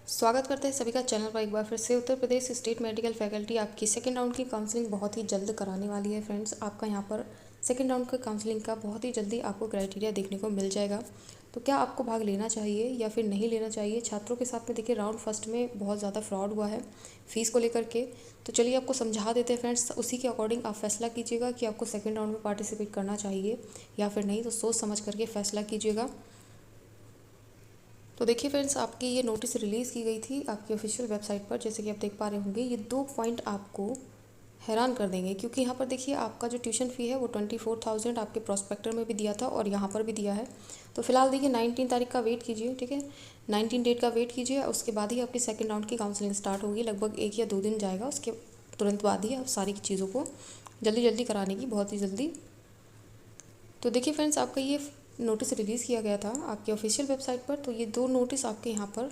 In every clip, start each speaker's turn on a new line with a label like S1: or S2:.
S1: स्वागत करते हैं सभी का चैनल पर एक बार फिर से। Uttar Pradesh state medical faculty आपकी सेकेंड राउंड की काउंसलिंग बहुत ही जल्द कराने वाली है फ्रेंड्स। आपका यहाँ पर सेकेंड राउंड का काउंसलिंग का बहुत ही जल्दी आपको क्राइटेरिया देखने को मिल जाएगा। तो क्या आपको भाग लेना चाहिए या फिर नहीं लेना चाहिए? छात्रों के साथ में देखिए राउंड फर्स्ट में बहुत ज़्यादा फ्रॉड हुआ है फ़ीस को लेकर के। तो चलिए आपको समझा देते हैं फ्रेंड्स, उसी के अकॉर्डिंग आप फैसला कीजिएगा कि आपको सेकेंड राउंड में पार्टिसिपेट करना चाहिए या फिर नहीं। तो सोच समझ करके फैसला कीजिएगा। तो देखिए फ्रेंड्स, आपकी ये नोटिस रिलीज़ की गई थी आपकी ऑफिशियल वेबसाइट पर। जैसे कि आप देख पा रहे होंगे, ये 2 पॉइंट आपको हैरान कर देंगे, क्योंकि यहाँ पर देखिए आपका जो ट्यूशन फ़ी है वो 24,000 आपके प्रॉस्पेक्टर में भी दिया था और यहाँ पर भी दिया है। तो फिलहाल देखिए 19 तारीख का वेट कीजिए, ठीक है। 19 डेट का वेट कीजिए, उसके बाद ही आपकी सेकेंड राउंड की काउंसलिंग स्टार्ट होगी। लगभग 1 या 2 दिन जाएगा, उसके तुरंत बाद ही आप सारी चीज़ों को जल्दी जल्दी कराने की, बहुत ही जल्दी। तो देखिए फ्रेंड्स, आपका ये नोटिस रिलीज़ किया गया था आपकी ऑफिशियल वेबसाइट पर। तो ये 2 नोटिस आपके यहाँ पर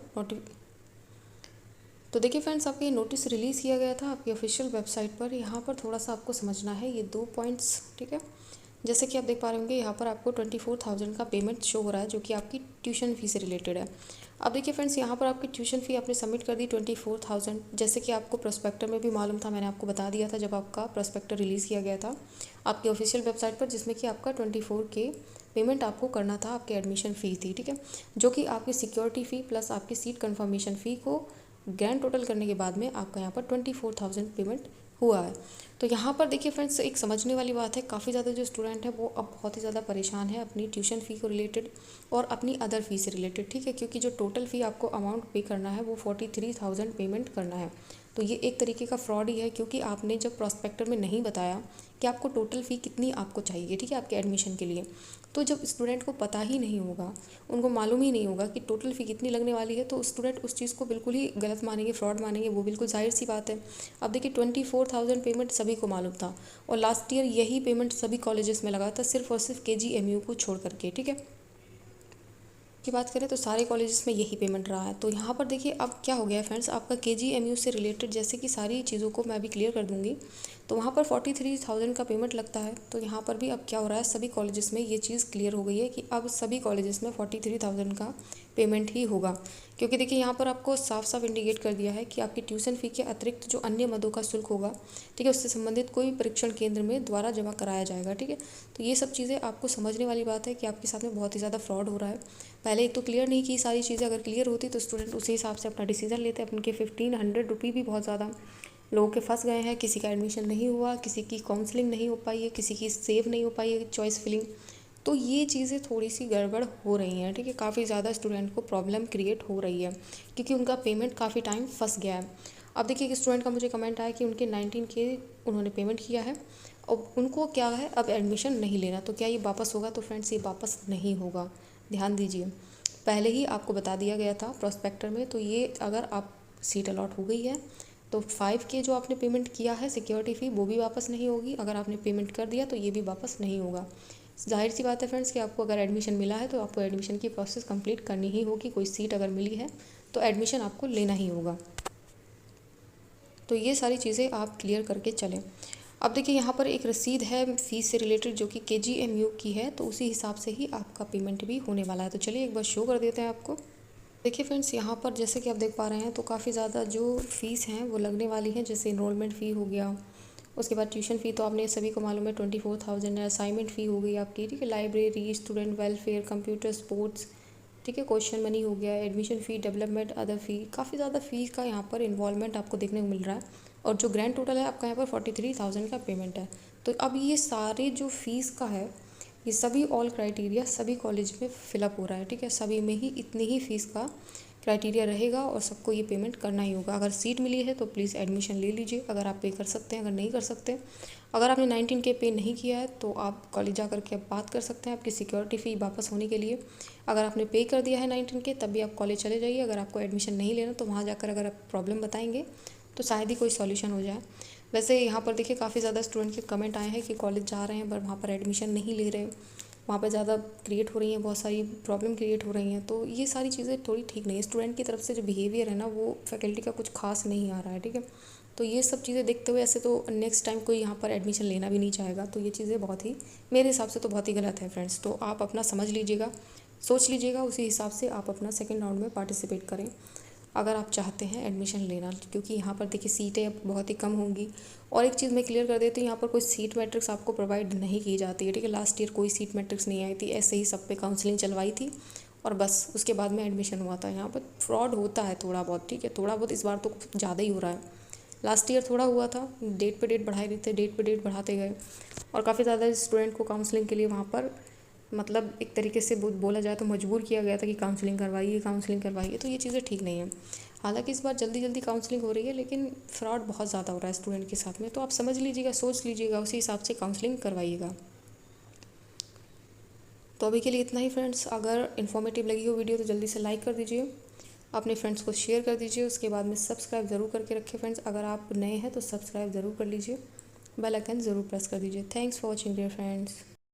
S1: तो देखिए फ्रेंड्स, आपका ये नोटिस रिलीज़ किया गया था आपकी ऑफिशियल वेबसाइट पर। यहाँ पर थोड़ा सा आपको समझना है ये 2 पॉइंट्स, ठीक है। जैसे कि आप देख पा रहे होंगे, यहाँ पर आपको 24,000 का पेमेंट शो हो रहा है, जो कि आपकी ट्यूशन फ़ी से रिलेटेड है। अब देखिए फ्रेंड्स, यहाँ पर आपकी ट्यूशन फ़ी आपने सबमिट कर दी 24,000। जैसे कि आपको प्रोस्पेक्टर में भी मालूम था, मैंने आपको बता दिया था जब आपका प्रोस्पेक्टर रिलीज़ किया गया था आपकी ऑफिशियल वेबसाइट पर, जिसमें कि आपका 24K पेमेंट आपको करना था, आपके एडमिशन फ़ी थी, ठीक है। जो कि आपकी सिक्योरिटी फ़ी प्लस आपकी सीट कन्फर्मेशन फ़ी को ग्रैंड टोटल करने के बाद में आपका यहाँ पर 24,000 पेमेंट हुआ है। तो यहाँ पर देखिए फ्रेंड्स, एक समझने वाली बात है, काफ़ी ज़्यादा जो स्टूडेंट है वो अब बहुत ही ज़्यादा परेशान है अपनी ट्यूशन फ़ी को रिलेटेड और अपनी अदर फ़ी से रिलेटेड, ठीक है। क्योंकि जो टोटल फ़ी आपको अमाउंट पे करना है वो 43,000 पेमेंट करना है। तो ये एक तरीके का फ्रॉड ही है, क्योंकि आपने जब प्रॉस्पेक्टर में नहीं बताया कि आपको टोटल फ़ी कितनी आपको चाहिए, ठीक है, आपके एडमिशन के लिए। तो जब स्टूडेंट को पता ही नहीं होगा, उनको मालूम ही नहीं होगा कि टोटल फ़ी कितनी लगने वाली है, तो स्टूडेंट उस चीज़ को बिल्कुल ही गलत मानेंगे, फ्रॉड मानेंगे। वो बिल्कुल जाहिर सी बात है। अब देखिए 24,000 पेमेंट सभी को मालूम था और लास्ट ईयर यही पेमेंट सभी कॉलेजेस में लगा था, सिर्फ और सिर्फ KGMU को छोड़ करके, ठीक है। की बात करें तो सारे कॉलेजेस में यही पेमेंट रहा है। तो यहाँ पर देखिए अब क्या हो गया है फ्रेंड्स, आपका KGMU से रिलेटेड जैसे कि सारी चीज़ों को मैं अभी क्लियर कर दूँगी। तो वहाँ पर 43,000 का पेमेंट लगता है। तो यहाँ पर भी अब क्या हो रहा है, सभी कॉलेजेस में ये चीज़ क्लियर हो गई है कि अब सभी कॉलेजेस में 43,000 का पेमेंट ही होगा। क्योंकि देखिए यहाँ पर आपको साफ साफ इंडिकेट कर दिया है कि आपकी ट्यूशन फ़ी के अतिरिक्त जो अन्य मदों का शुल्क होगा, ठीक है, उससे संबंधित कोई परीक्षण केंद्र में द्वारा जमा कराया जाएगा, ठीक है। तो ये सब चीज़ें आपको समझने वाली बात है कि आपके साथ में बहुत ही ज़्यादा फ्रॉड हो रहा है। पहले एक तो क्लियर नहीं की सारी चीज़ें, अगर क्लियर होती तो स्टूडेंट उसी हिसाब से अपना डिसीजन लेते। अपन के 1500 रुपये भी बहुत ज़्यादा लोगों के फंस गए हैं। किसी का एडमिशन नहीं हुआ, किसी की काउंसलिंग नहीं हो पाई है, किसी की सेव नहीं हो पाई है चॉइस फिलिंग। तो ये चीज़ें थोड़ी सी गड़बड़ हो रही हैं, ठीक है। काफ़ी ज़्यादा स्टूडेंट को प्रॉब्लम क्रिएट हो रही है, क्योंकि उनका पेमेंट काफ़ी टाइम फंस गया है। अब देखिए एक स्टूडेंट का मुझे कमेंट आया कि उनके 19K उन्होंने पेमेंट किया है और उनको क्या है, अब एडमिशन नहीं लेना। तो क्या ये वापस होगा? तो फ्रेंड्स, ये वापस नहीं होगा, ध्यान दीजिए। पहले ही आपको बता दिया गया था प्रोस्पेक्टर में। तो ये अगर आप सीट अलॉट हो गई है तो 5K जो आपने पेमेंट किया है सिक्योरिटी फ़ी, वो भी वापस नहीं होगी। अगर आपने पेमेंट कर दिया तो ये भी वापस नहीं होगा। जाहिर सी बात है फ्रेंड्स कि आपको अगर एडमिशन मिला है तो आपको एडमिशन की प्रोसेस कंप्लीट करनी ही होगी। कोई सीट अगर मिली है तो एडमिशन आपको लेना ही होगा। तो ये सारी चीज़ें आप क्लियर करके चलें। अब देखिए यहाँ पर एक रसीद है फ़ीस से रिलेटेड, जो कि KGMU की है। तो उसी हिसाब से ही आपका पेमेंट भी होने वाला है। तो चलिए एक बार शो कर देते हैं आपको। देखिए फ्रेंड्स, यहाँ पर जैसे कि आप देख पा रहे हैं तो काफ़ी ज़्यादा जो फ़ीस हैं वो लगने वाली है। जैसे इनरोलमेंट फ़ी हो गया, उसके बाद ट्यूशन फ़ी तो आपने सभी को मालूम है 24,000 है। असाइनमेंट फ़ी हो गई आपकी, ठीक है, library, student welfare, computer, sports, ठीक है, क्वेश्चन मनी हो गया, एडमिशन फ़ी, डेवलपमेंट, अदर फ़ी। काफ़ी ज़्यादा फ़ी का यहाँ पर इन्वॉल्वमेंट आपको देखने को मिल रहा है। और जो ग्रैंड टोटल है आपका यहाँ पर 43,000 का पेमेंट है। तो अब ये सारे जो फ़ीस का है, ये सभी ऑल क्राइटेरिया सभी कॉलेज में फिलअप हो रहा है, ठीक है। सभी में ही इतनी ही फ़ीस का क्राइटेरिया रहेगा और सबको ये पेमेंट करना ही होगा। अगर सीट मिली है तो प्लीज़ एडमिशन ले लीजिए, अगर आप पे कर सकते हैं। अगर नहीं कर सकते, अगर आपने 19K पे नहीं किया है तो आप कॉलेज जा कर के आप बात कर सकते हैं आपकी सिक्योरिटी फ़ी वापस होने के लिए। अगर आपने पे कर दिया है 19K तब भी आप कॉलेज चले जाइए। अगर आपको एडमिशन नहीं लेना तो वहाँ जाकर अगर आप प्रॉब्लम बताएंगे तो शायद ही कोई सॉल्यूशन हो जाए। वैसे यहाँ पर देखिए काफ़ी ज़्यादा स्टूडेंट के कमेंट आए हैं कि कॉलेज जा रहे हैं पर वहाँ पर एडमिशन नहीं ले रहे, वहाँ पर ज़्यादा क्रिएट हो रही हैं, बहुत सारी प्रॉब्लम क्रिएट हो रही हैं। तो ये सारी चीज़ें थोड़ी ठीक नहीं है। स्टूडेंट की तरफ से जो बिहेवियर है ना, वो फैकल्टी का कुछ खास नहीं आ रहा है, ठीक है। तो ये सब चीज़ें देखते हुए ऐसे तो नेक्स्ट टाइम कोई यहाँ पर एडमिशन लेना भी नहीं चाहेगा। तो ये चीज़ें बहुत ही, मेरे हिसाब से तो बहुत ही गलत है फ्रेंड्स। तो आप अपना समझ लीजिएगा, सोच लीजिएगा, उसी हिसाब से आप अपना सेकेंड राउंड में पार्टिसिपेट करें। अगर आप चाहते हैं एडमिशन लेना, क्योंकि यहाँ पर देखिए सीटें अब बहुत ही कम होंगी। और एक चीज़ मैं क्लियर कर देती हूँ, यहाँ पर कोई सीट मैट्रिक्स आपको प्रोवाइड नहीं की जाती है, ठीक है। लास्ट ईयर कोई सीट मैट्रिक्स नहीं आई थी, ऐसे ही सब पे काउंसलिंग चलवाई थी और बस उसके बाद में एडमिशन हुआ था। यहाँ पर फ्रॉड होता है थोड़ा बहुत, ठीक है, थोड़ा बहुत, इस बार तो ज़्यादा ही हो रहा है। लास्ट ईयर थोड़ा हुआ था, डेट पे डेट बढ़ाए देते, डेट पे डेट बढ़ाते गए और काफ़ी ज़्यादा स्टूडेंट को काउंसलिंग के लिए वहाँ पर मतलब एक तरीके से बोला जाए तो मजबूर किया गया था कि काउंसलिंग करवाइए, तो ये चीज़ें ठीक नहीं है। हालांकि इस बार जल्दी जल्दी काउंसलिंग हो रही है, लेकिन फ्रॉड बहुत ज़्यादा हो रहा है स्टूडेंट के साथ में, तो आप समझ लीजिएगा, सोच लीजिएगा, उसी हिसाब से काउंसलिंग करवाइएगा। तो अभी के लिए इतना ही फ्रेंड्स। अगर इन्फॉर्मेटिव लगी हो वीडियो तो जल्दी से लाइक कर दीजिए, अपने फ्रेंड्स को शेयर कर दीजिए, उसके बाद में सब्सक्राइब ज़रूर करके रखें फ्रेंड्स। अगर आप नए हैं तो सब्सक्राइब ज़रूर कर लीजिए, बेल आइकन ज़रूर प्रेस कर दीजिए। Thanks for watching dear friends.